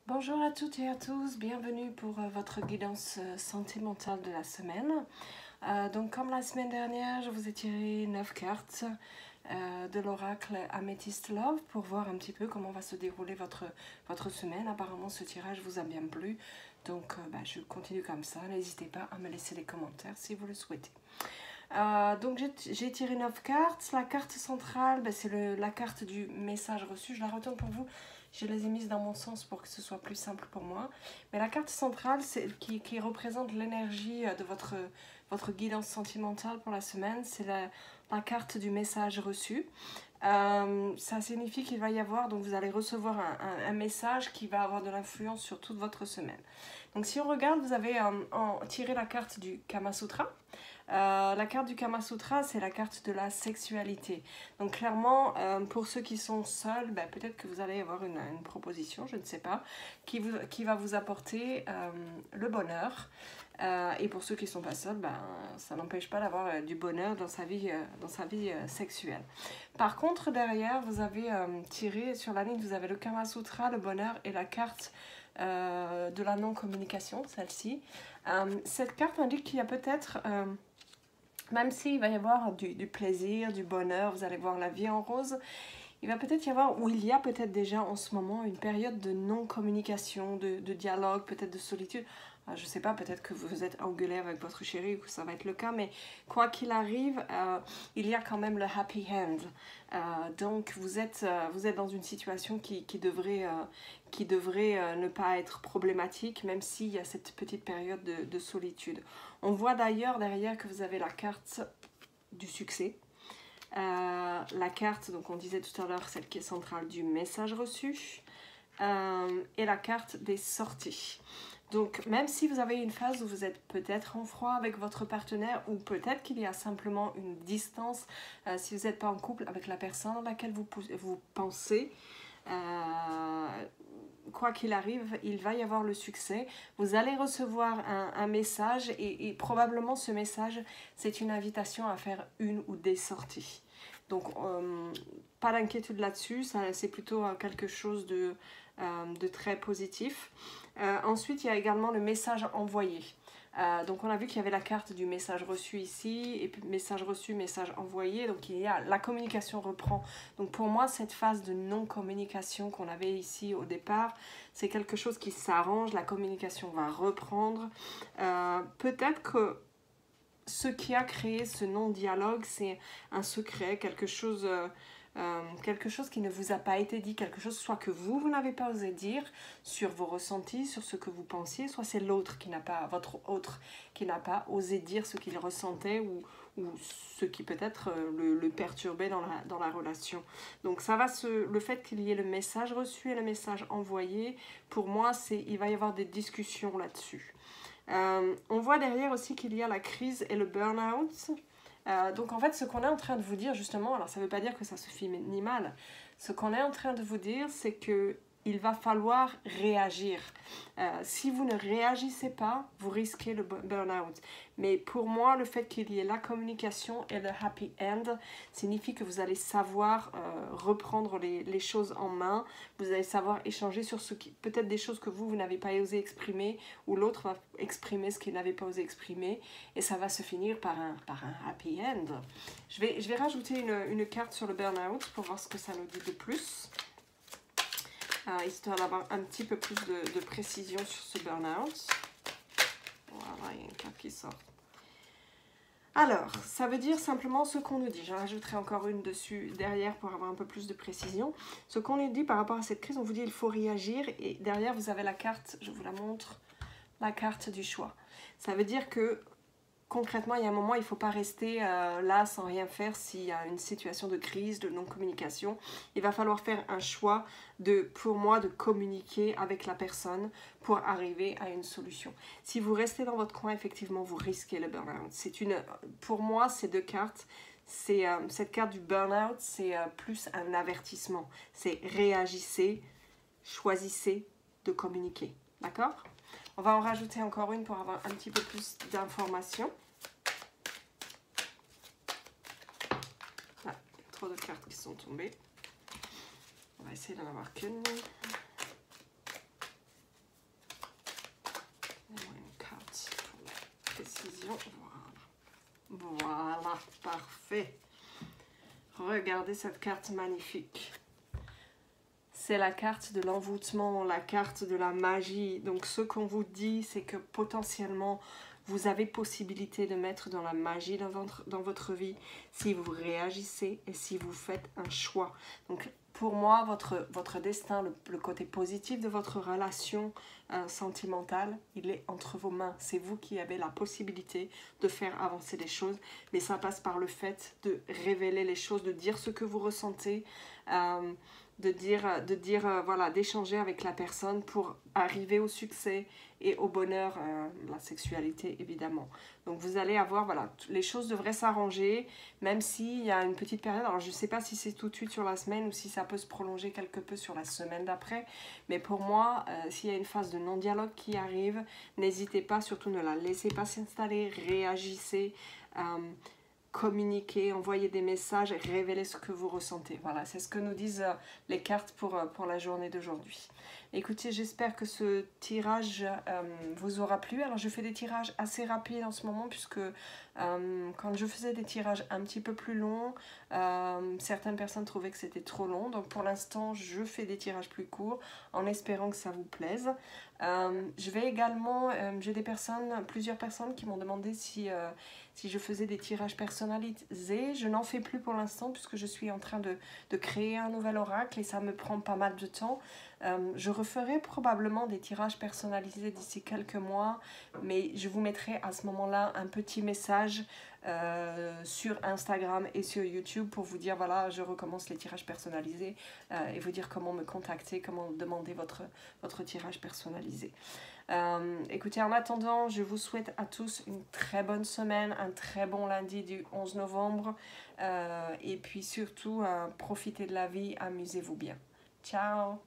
Bonjour à toutes et à tous, bienvenue pour votre guidance santé mentale de la semaine. Donc comme la semaine dernière, je vous ai tiré 9 cartes de l'oracle Amethyst Love pour voir un petit peu comment va se dérouler votre semaine. Apparemment ce tirage vous a bien plu, donc je continue comme ça. N'hésitez pas à me laisser des commentaires si vous le souhaitez. Donc j'ai tiré 9 cartes. La carte centrale, c'est la carte du message reçu. Je la retourne pour vous. Je les ai mises dans mon sens pour que ce soit plus simple pour moi. Mais la carte centrale, c'est qui représente l'énergie de votre guidance sentimentale pour la semaine, c'est la carte du message reçu. Ça signifie qu'il va y avoir, donc vous allez recevoir un message qui va avoir de l'influence sur toute votre semaine. Donc si on regarde, vous avez tiré la carte du Kama Sutra. La carte du Kama Sutra, c'est la carte de la sexualité. Donc clairement, pour ceux qui sont seuls, peut-être que vous allez avoir une proposition, je ne sais pas, qui va vous apporter le bonheur. Et pour ceux qui ne sont pas seuls, ça n'empêche pas d'avoir du bonheur dans sa vie sexuelle. Par contre, derrière, vous avez tiré sur la ligne, vous avez le Kama Sutra, le bonheur et la carte de la non-communication, celle-ci. Cette carte indique qu'il y a peut-être... même s'il va y avoir du plaisir, du bonheur, vous allez voir la vie en rose, il va peut-être y avoir, ou il y a peut-être déjà en ce moment, une période de non-communication, de dialogue, peut-être de solitude. Je ne sais pas, peut-être que vous êtes engueulé avec votre chéri ou que ça va être le cas, mais quoi qu'il arrive, il y a quand même le happy end. Donc vous êtes dans une situation qui devrait ne pas être problématique, même s'il y a cette petite période de solitude. On voit d'ailleurs derrière que vous avez la carte du succès. La carte, donc on disait tout à l'heure, celle qui est centrale du message reçu. Et la carte des sorties. Donc même si vous avez une phase où vous êtes peut-être en froid avec votre partenaire, ou peut-être qu'il y a simplement une distance, si vous n'êtes pas en couple avec la personne à laquelle vous pensez, quoi qu'il arrive, il va y avoir le succès. Vous allez recevoir un message et probablement ce message, c'est une invitation à faire une ou des sorties. Donc, pas d'inquiétude là-dessus, c'est plutôt quelque chose de très positif. Ensuite, il y a également le message envoyé. Donc on a vu qu'il y avait la carte du message reçu ici, et puis message reçu, message envoyé, donc il y a la communication reprend. Donc pour moi, cette phase de non-communication qu'on avait ici au départ, c'est quelque chose qui s'arrange, la communication va reprendre. Peut-être que ce qui a créé ce non-dialogue, c'est un secret, quelque chose qui ne vous a pas été dit, quelque chose soit que vous n'avez pas osé dire sur vos ressentis, sur ce que vous pensiez, soit c'est l'autre qui n'a pas, votre autre qui n'a pas osé dire ce qu'il ressentait ou ce qui peut-être le perturbait dans la relation. Donc ça va le fait qu'il y ait le message reçu et le message envoyé, pour moi, il va y avoir des discussions là-dessus. On voit derrière aussi qu'il y a la crise et le burn-out. Donc en fait, ce qu'on est en train de vous dire justement, alors ça ne veut pas dire que ça se finit mal, ce qu'on est en train de vous dire, c'est que il va falloir réagir. Si vous ne réagissez pas, vous risquez le burn-out. Mais pour moi, le fait qu'il y ait la communication et le happy end signifie que vous allez savoir reprendre les choses en main. Vous allez savoir échanger sur peut-être des choses que vous n'avez pas osé exprimer, ou l'autre va exprimer ce qu'il n'avait pas osé exprimer. Et ça va se finir par un happy end. Je vais rajouter une carte sur le burn-out pour voir ce que ça nous dit de plus. Histoire d'avoir un petit peu plus de précision sur ce burn-out. Voilà, il y a une carte qui sort. Alors, ça veut dire simplement ce qu'on nous dit. J'en rajouterai encore une dessus derrière pour avoir un peu plus de précision. Ce qu'on nous dit par rapport à cette crise, on vous dit il faut réagir. Et derrière, vous avez la carte, je vous la montre, la carte du choix. Ça veut dire que concrètement, il y a un moment, il ne faut pas rester là sans rien faire s'il y a une situation de crise, de non-communication. Il va falloir faire un choix, pour moi, de communiquer avec la personne pour arriver à une solution. Si vous restez dans votre coin, effectivement, vous risquez le burn-out. Pour moi, ces deux cartes, cette carte du burn-out, c'est plus un avertissement. C'est réagissez, choisissez de communiquer. D'accord ? On va en rajouter encore une pour avoir un petit peu plus d'informations. Ah, trop de cartes qui sont tombées. On va essayer d'en avoir qu'une. parfait. Regardez cette carte magnifique. C'est la carte de l'envoûtement, la carte de la magie. Donc ce qu'on vous dit, c'est que potentiellement, vous avez possibilité de mettre dans la magie dans votre vie si vous réagissez et si vous faites un choix. Donc pour moi, votre destin, le côté positif de votre relation sentimentale, il est entre vos mains. C'est vous qui avez la possibilité de faire avancer les choses. Mais ça passe par le fait de révéler les choses, de dire ce que vous ressentez, voilà, d'échanger avec la personne pour arriver au succès et au bonheur, la sexualité évidemment. Donc vous allez avoir, voilà, les choses devraient s'arranger, même s'il y a une petite période. Alors je ne sais pas si c'est tout de suite sur la semaine ou si ça peut se prolonger quelque peu sur la semaine d'après, mais pour moi, s'il y a une phase de non-dialogue qui arrive, n'hésitez pas, surtout ne la laissez pas s'installer, réagissez, communiquer, envoyer des messages, révéler ce que vous ressentez. Voilà, c'est ce que nous disent les cartes pour la journée d'aujourd'hui. Écoutez, j'espère que ce tirage vous aura plu. Alors, je fais des tirages assez rapides en ce moment puisque quand je faisais des tirages un petit peu plus longs, certaines personnes trouvaient que c'était trop long. Donc, pour l'instant, je fais des tirages plus courts en espérant que ça vous plaise. Je vais également, j'ai plusieurs personnes qui m'ont demandé si je faisais des tirages personnalisés. Je n'en fais plus pour l'instant puisque je suis en train de créer un nouvel oracle et ça me prend pas mal de temps. Je referai probablement des tirages personnalisés d'ici quelques mois, mais je vous mettrai à ce moment-là un petit message sur Instagram et sur YouTube pour vous dire voilà, je recommence les tirages personnalisés et vous dire comment me contacter, comment demander votre tirage personnalisé. Écoutez, en attendant, je vous souhaite à tous une très bonne semaine, un très bon lundi du 11 novembre et puis surtout, profitez de la vie, amusez-vous bien. Ciao!